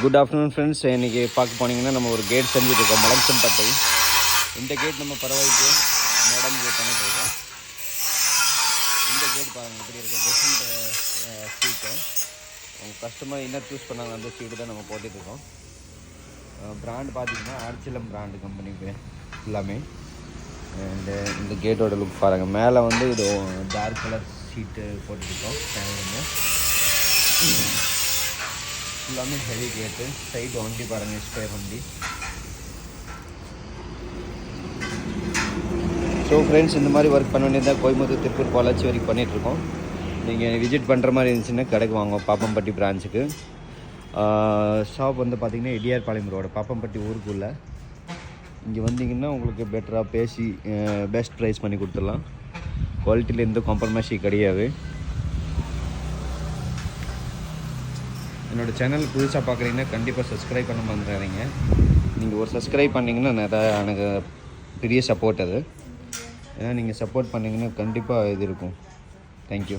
Good afternoon friends. இன்றைக்கி பார்க்க போனீங்கன்னா நம்ம ஒரு கேட் செஞ்சுட்ருக்கோம், மலம்சம்பட்டை. இந்த கேட் நம்ம பறவைக்கு மேடம் கேட் பண்ணிட்டுருக்கோம். இந்த கேட் பாருங்கள் இப்படி இருக்க டிஃப்ரெண்ட் சீட்டு. உங்கள் கஸ்டமர் என்ன சூஸ் பண்ணாங்க அந்த சீட்டு தான் நம்ம போட்டுட்ருக்கோம். பிராண்டு பார்த்திங்கன்னா ஆர்ச்சிலம் பிராண்டு கம்பெனி எல்லாமே. அண்டு இந்த கேட்டோட லுக் பாருங்கள். மேலே வந்து இது டார்க் கலர் சீட்டு போட்டுருக்கோம். எல்லாமே ஹெவி கேட்டு. சைடு வண்டி பாருங்கள், ஸ்பேர் வண்டி. ஸோ ஃப்ரெண்ட்ஸ், இந்த மாதிரி ஒர்க் பண்ண வேண்டியதான் கோயம்புத்தூர், திருப்பூர், பொள்ளாச்சி வரைக்கும் பண்ணிகிட்ருக்கோம். நீங்கள் விசிட் பண்ணுற மாதிரி இருந்துச்சுன்னா கடைக்கு வாங்க, பாப்பம்பட்டி பிரான்ச்சுக்கு. ஷாப் வந்து பார்த்திங்கன்னா இடியார்பாளையம் ரோடு, பாப்பம்பட்டி ஊருக்குள்ளே. இங்கே வந்தீங்கன்னா உங்களுக்கு பெட்டராக பேசி பெஸ்ட் ப்ரைஸ் பண்ணி கொடுத்துடலாம். குவாலிட்டியில் எந்த காம்ப்ரமைஸும் கிடையாது. என்னோடய சேனல் புதுசாக பார்க்குறீங்கன்னா கண்டிப்பாக சப்ஸ்கிரைப் பண்ண மறந்துடாதீங்க. நீங்கள் ஒரு சப்ஸ்கிரைப் பண்ணிங்கன்னா நிறையா எனக்கு பெரிய சப்போர்ட் அது. ஏன்னா நீங்கள் சப்போர்ட் பண்ணிங்கன்னா கண்டிப்பாக இது இருக்கும். தேங்க்யூ.